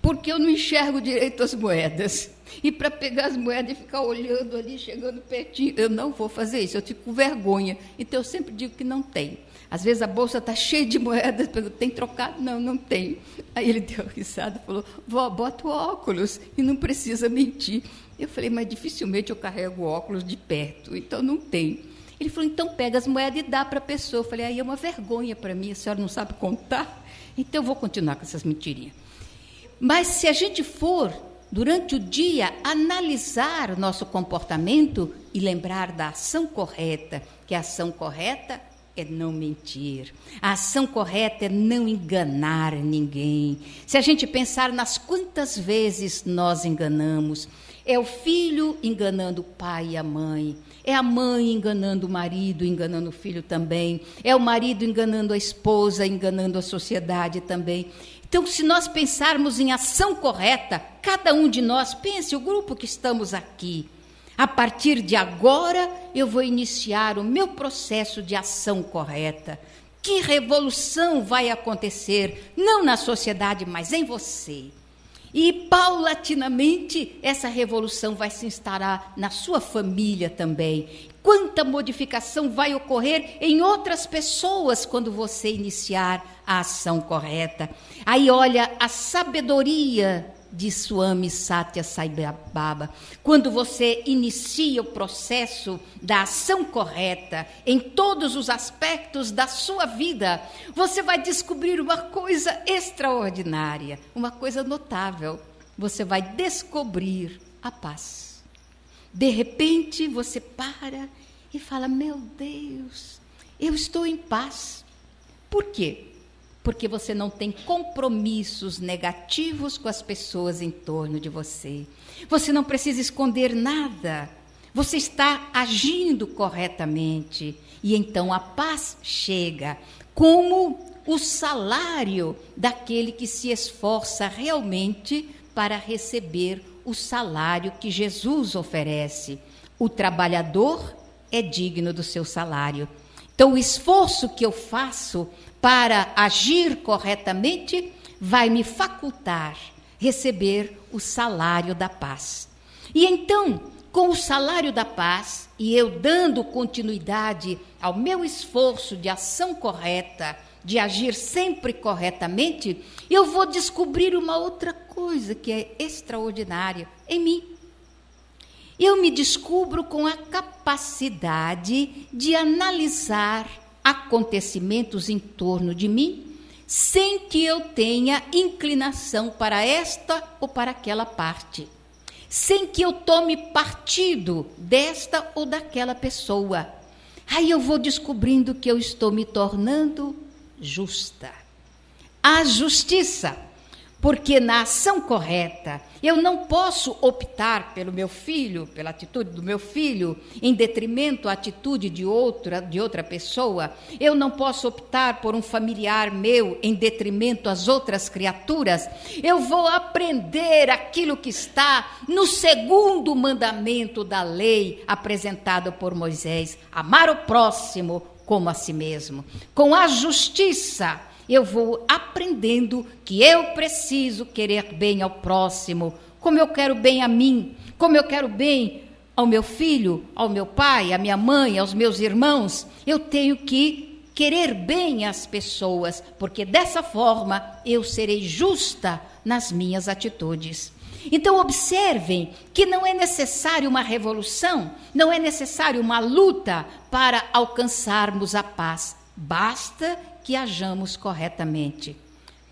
Speaker 2: Porque eu não enxergo direito as moedas. E para pegar as moedas e ficar olhando ali, chegando pertinho, eu não vou fazer isso, eu fico com vergonha. Então, eu sempre digo que não tem. Às vezes a bolsa está cheia de moedas, eu pergunto: tem trocado? Não, não tem. Aí ele deu risada e falou: vó, bota o óculos e não precisa mentir. Eu falei: mas dificilmente eu carrego o óculos de perto, então não tem. Ele falou, então pega as moedas e dá para a pessoa. Eu falei, aí é uma vergonha para mim, a senhora não sabe contar? Então eu vou continuar com essas mentirinhas. Mas se a gente for, durante o dia, analisar o nosso comportamento e lembrar da ação correta, que a ação correta é não mentir. A ação correta é não enganar ninguém. Se a gente pensar nas quantas vezes nós enganamos, é o filho enganando o pai e a mãe, é a mãe enganando o marido, enganando o filho também, é o marido enganando a esposa, enganando a sociedade também. Então, se nós pensarmos em ação correta, cada um de nós, pense, o grupo que estamos aqui, a partir de agora eu vou iniciar o meu processo de ação correta. Que revolução vai acontecer, não na sociedade, mas em você. E, paulatinamente, essa revolução vai se instalar na sua família também. Quanta modificação vai ocorrer em outras pessoas quando você iniciar a ação correta. Aí, olha, a sabedoria de Swami Satya Sai Baba. Quando você inicia o processo da ação correta em todos os aspectos da sua vida, você vai descobrir uma coisa extraordinária, uma coisa notável. Você vai descobrir a paz. De repente, você para e fala, meu Deus, eu estou em paz. Por quê? Porque você não tem compromissos negativos com as pessoas em torno de você. Você não precisa esconder nada. Você está agindo corretamente. E então a paz chega como o salário daquele que se esforça realmente para receber o salário que Jesus oferece. O trabalhador é digno do seu salário. Então, o esforço que eu faço para agir corretamente vai me facultar receber o salário da paz. E então, com o salário da paz, e eu dando continuidade ao meu esforço de ação correta, de agir sempre corretamente, eu vou descobrir uma outra coisa que é extraordinária em mim. Eu me descubro com a capacidade de analisar acontecimentos em torno de mim, sem que eu tenha inclinação para esta ou para aquela parte, sem que eu tome partido desta ou daquela pessoa. Aí eu vou descobrindo que eu estou me tornando justa. A justiça, porque na ação correta eu não posso optar pelo meu filho, pela atitude do meu filho, em detrimento à atitude de outra pessoa. Eu não posso optar por um familiar meu em detrimento às outras criaturas. Eu vou aprender aquilo que está no segundo mandamento da lei apresentado por Moisés: amar o próximo como a si mesmo. Com a justiça, eu vou aprendendo que eu preciso querer bem ao próximo, como eu quero bem a mim, como eu quero bem ao meu filho, ao meu pai, à minha mãe, aos meus irmãos. Eu tenho que querer bem as pessoas, porque dessa forma eu serei justa nas minhas atitudes. Então observem que não é necessário uma revolução, não é necessário uma luta para alcançarmos a paz. Basta que hajamos corretamente.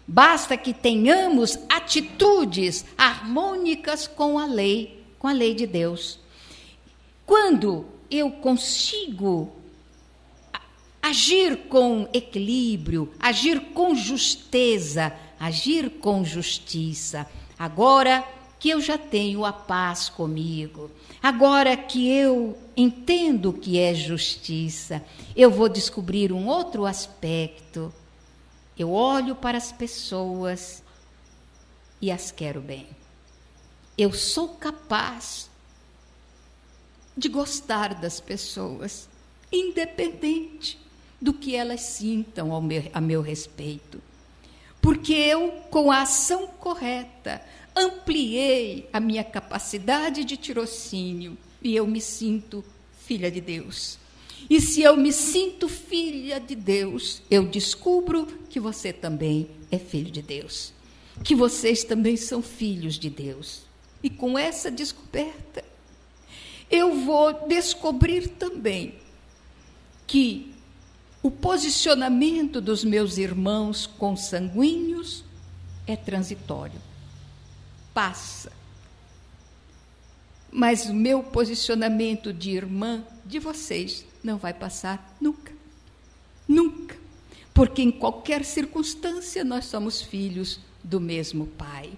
Speaker 2: Basta que tenhamos atitudes harmônicas com a lei de Deus. Quando eu consigo agir com equilíbrio, agir com justeza, agir com justiça, agora que eu já tenho a paz comigo, agora que eu entendo o que é justiça, eu vou descobrir um outro aspecto. Eu olho para as pessoas e as quero bem. Eu sou capaz de gostar das pessoas, independente do que elas sintam a meu respeito. Porque eu, com a ação correta, ampliei a minha capacidade de tirocínio e eu me sinto filha de Deus. E se eu me sinto filha de Deus, eu descubro que você também é filho de Deus, que vocês também são filhos de Deus. E com essa descoberta, eu vou descobrir também que o posicionamento dos meus irmãos consanguíneos é transitório, passa. Mas o meu posicionamento de irmã de vocês não vai passar nunca, nunca. Porque em qualquer circunstância nós somos filhos do mesmo Pai.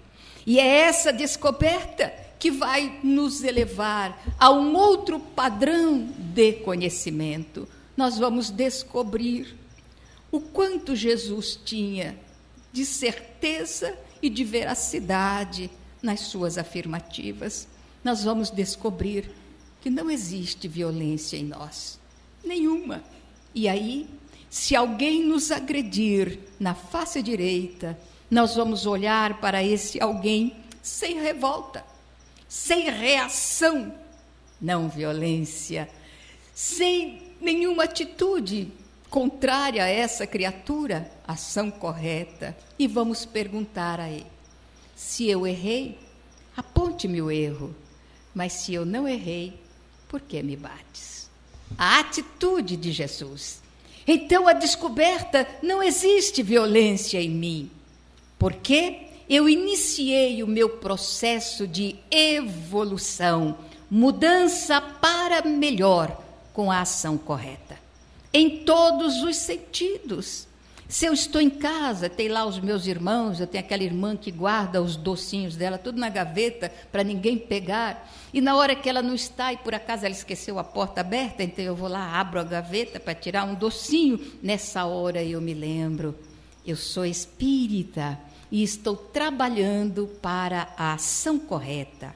Speaker 2: E é essa descoberta que vai nos elevar a um outro padrão de conhecimento. Nós vamos descobrir o quanto Jesus tinha de certeza e de veracidade nas suas afirmativas. Nós vamos descobrir que não existe violência em nós, nenhuma. E aí, se alguém nos agredir na face direita, nós vamos olhar para esse alguém sem revolta, sem reação, não violência, sem nenhuma atitude contrária a essa criatura, ação correta, e vamos perguntar a ele: se eu errei, aponte-me o erro, mas se eu não errei, por que me bates? A atitude de Jesus. Então, a descoberta: não existe violência em mim, porque eu iniciei o meu processo de evolução, mudança para melhor, com a ação correta, em todos os sentidos. Se eu estou em casa, tem lá os meus irmãos, eu tenho aquela irmã que guarda os docinhos dela, tudo na gaveta, para ninguém pegar, e na hora que ela não está, e por acaso ela esqueceu a porta aberta, então eu vou lá, abro a gaveta para tirar um docinho, nessa hora eu me lembro, eu sou espírita, e estou trabalhando para a ação correta.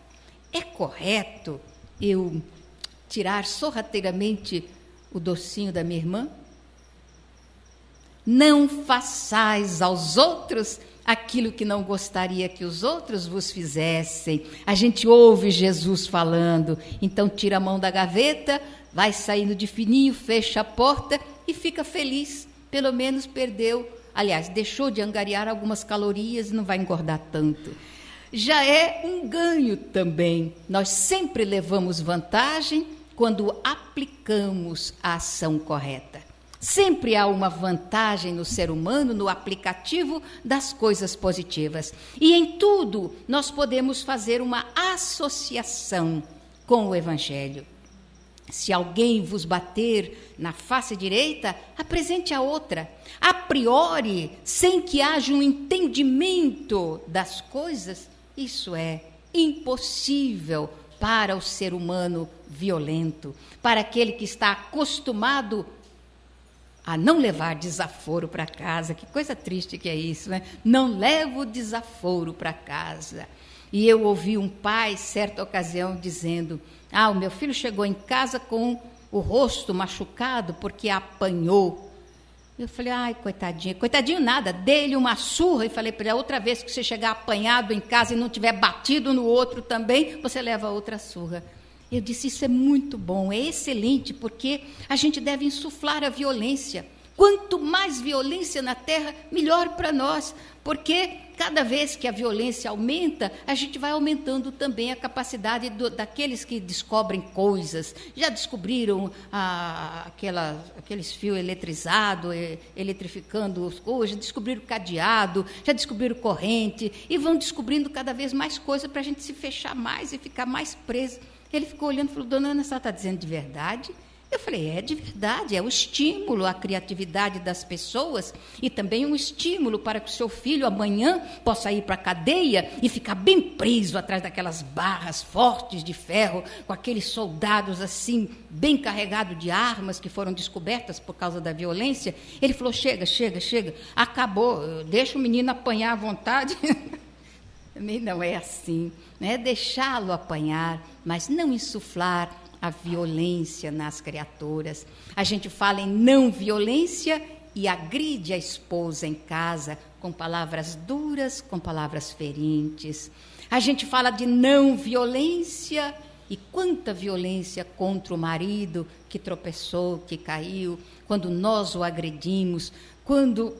Speaker 2: É correto eu tirar sorrateiramente o docinho da minha irmã? Não façais aos outros aquilo que não gostaria que os outros vos fizessem. A gente ouve Jesus falando, então tira a mão da gaveta, vai saindo de fininho, fecha a porta e fica feliz. Pelo menos deixou de angariar algumas calorias e não vai engordar tanto. Já é um ganho também. Nós sempre levamos vantagem quando aplicamos a ação correta. Sempre há uma vantagem no ser humano, no aplicativo das coisas positivas. E em tudo nós podemos fazer uma associação com o Evangelho. Se alguém vos bater na face direita, apresente a outra. A priori, sem que haja um entendimento das coisas, isso é impossível para o ser humano violento, para aquele que está acostumado a não levar desaforo para casa. Que coisa triste que é isso, né? Não levo desaforo para casa. E eu ouvi um pai, certa ocasião, dizendo: o meu filho chegou em casa com o rosto machucado porque apanhou. Eu falei: ai, coitadinho. Coitadinho nada, dei-lhe uma surra e falei para ele: outra vez que você chegar apanhado em casa e não tiver batido no outro também, você leva outra surra. Eu disse: isso é muito bom, é excelente, porque a gente deve insuflar a violência. Quanto mais violência na terra, melhor para nós, porque cada vez que a violência aumenta, a gente vai aumentando também a capacidade daqueles que descobrem coisas. Já descobriram aqueles fios eletrizados, eletrificando as coisas, descobriram cadeado, já descobriram corrente, e vão descobrindo cada vez mais coisas para a gente se fechar mais e ficar mais preso. Ele ficou olhando e falou: dona Ana, você está dizendo de verdade? Eu falei: é de verdade, é o estímulo à criatividade das pessoas e também um estímulo para que o seu filho amanhã possa ir para a cadeia e ficar bem preso atrás daquelas barras fortes de ferro, com aqueles soldados assim, bem carregados de armas que foram descobertas por causa da violência. Ele falou: chega, acabou, deixa o menino apanhar à vontade. Também não é assim, né? Deixá-lo apanhar, mas não insuflar a violência nas criaturas. A gente fala em não violência e agride a esposa em casa com palavras duras, com palavras ferentes. A gente fala de não violência e quanta violência contra o marido que tropeçou, que caiu, quando nós o agredimos, quando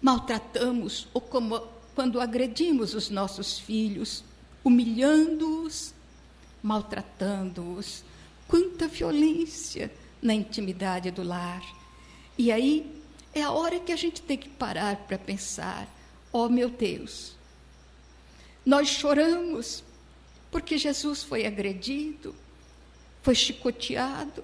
Speaker 2: maltratamos ou quando agredimos os nossos filhos, humilhando-os, maltratando-os, Quanta violência na intimidade do lar. E aí é a hora que a gente tem que parar para pensar: ó meu Deus, nós choramos porque Jesus foi agredido, foi chicoteado,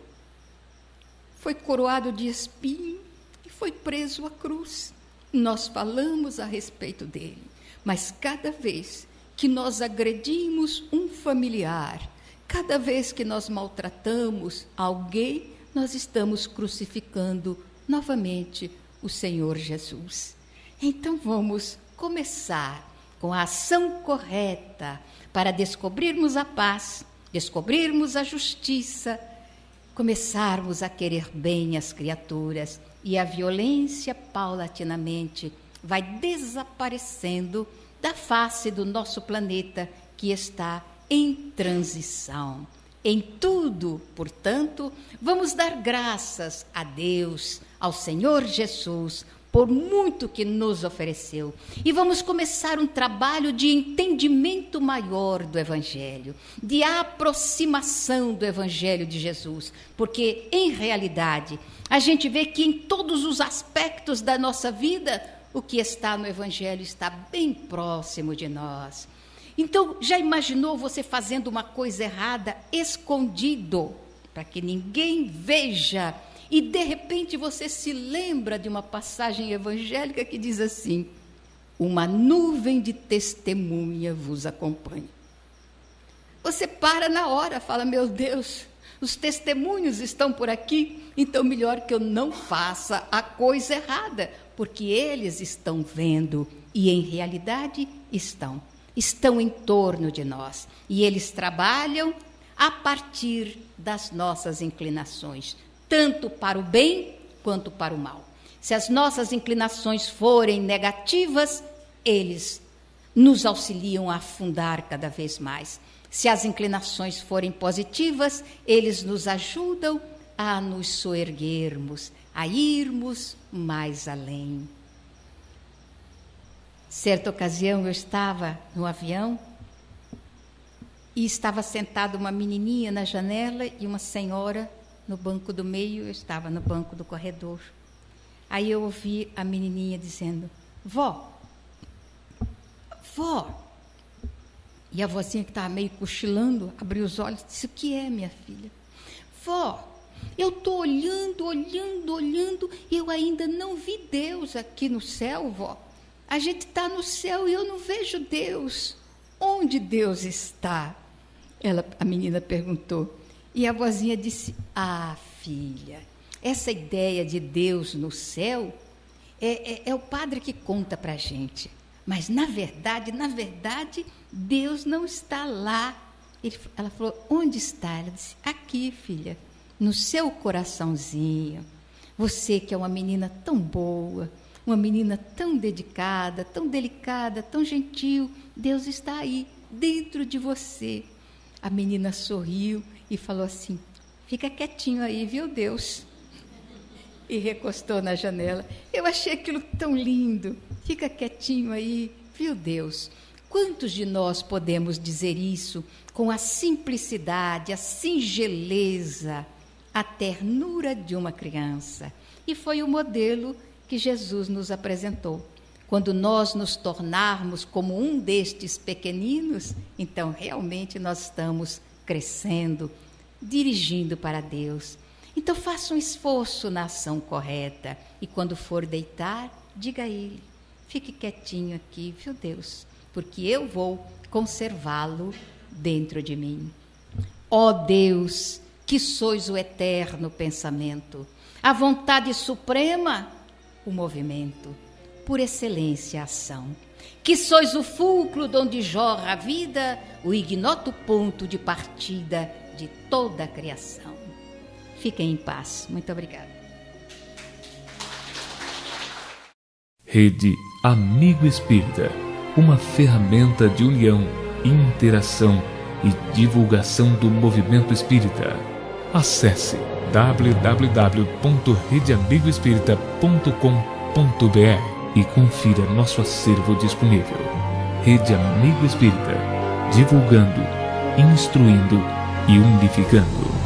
Speaker 2: foi coroado de espinho e foi preso à cruz. Nós falamos a respeito dele, mas cada vez que nós agredimos um familiar, cada vez que nós maltratamos alguém, nós estamos crucificando novamente o Senhor Jesus. Então vamos começar com a ação correta para descobrirmos a paz, descobrirmos a justiça, começarmos a querer bem as criaturas, e a violência paulatinamente vai desaparecendo da face do nosso planeta, que está em transição. Em tudo, portanto, vamos dar graças a Deus, ao Senhor Jesus, por muito que nos ofereceu. E vamos começar um trabalho de entendimento maior do Evangelho, de aproximação do Evangelho de Jesus, porque, em realidade, a gente vê que em todos os aspectos da nossa vida, o que está no Evangelho está bem próximo de nós. Então, já imaginou você fazendo uma coisa errada, escondido, para que ninguém veja, e de repente você se lembra de uma passagem evangélica que diz assim: uma nuvem de testemunha vos acompanha. Você para na hora, fala: meu Deus, os testemunhos estão por aqui, então melhor que eu não faça a coisa errada, porque eles estão vendo, e em realidade estão em torno de nós, e eles trabalham a partir das nossas inclinações, tanto para o bem quanto para o mal. Se as nossas inclinações forem negativas, eles nos auxiliam a afundar cada vez mais. Se as inclinações forem positivas, eles nos ajudam a nos soerguermos, a irmos mais além. Certa ocasião eu estava no avião e estava sentada uma menininha na janela e uma senhora no banco do meio. Eu estava no banco do corredor. Aí eu ouvi a menininha dizendo: vó. E a vozinha, que estava meio cochilando, abriu os olhos e disse: o que é, minha filha? Vó, eu estou olhando, e eu ainda não vi Deus aqui no céu, vó. A gente está no céu e eu não vejo Deus. Onde Deus está? A menina perguntou. E a vozinha disse: ah, filha, essa ideia de Deus no céu é o padre que conta para a gente. Mas, na verdade, Deus não está lá. Ela falou: onde está? Ela disse: aqui, filha, no seu coraçãozinho. Você que é uma menina tão boa, uma menina tão dedicada, tão delicada, tão gentil, Deus está aí, dentro de você. A menina sorriu e falou assim: fica quietinho aí, viu, Deus? E recostou na janela. Eu achei aquilo tão lindo. Fica quietinho aí, viu, Deus? Quantos de nós podemos dizer isso com a simplicidade, a singeleza, a ternura de uma criança? E foi o modelo que Jesus nos apresentou. Quando nós nos tornarmos como um destes pequeninos, então realmente nós estamos crescendo, dirigindo para Deus. Então faça um esforço na ação correta, e quando for deitar, diga a Ele: fique quietinho aqui, viu, Deus? Porque eu vou conservá-lo dentro de mim. Ó Deus, que sois o eterno pensamento, a vontade suprema, o movimento, por excelência a ação, que sois o fulcro de onde jorra a vida, o ignoto ponto de partida de toda a criação. Fiquem em paz. Muito obrigada.
Speaker 3: Rede Amigo Espírita, uma ferramenta de união, interação e divulgação do movimento espírita. Acesse www.redeamigoespírita.com.br e confira nosso acervo disponível. Rede Amigo Espírita, divulgando, instruindo e unificando.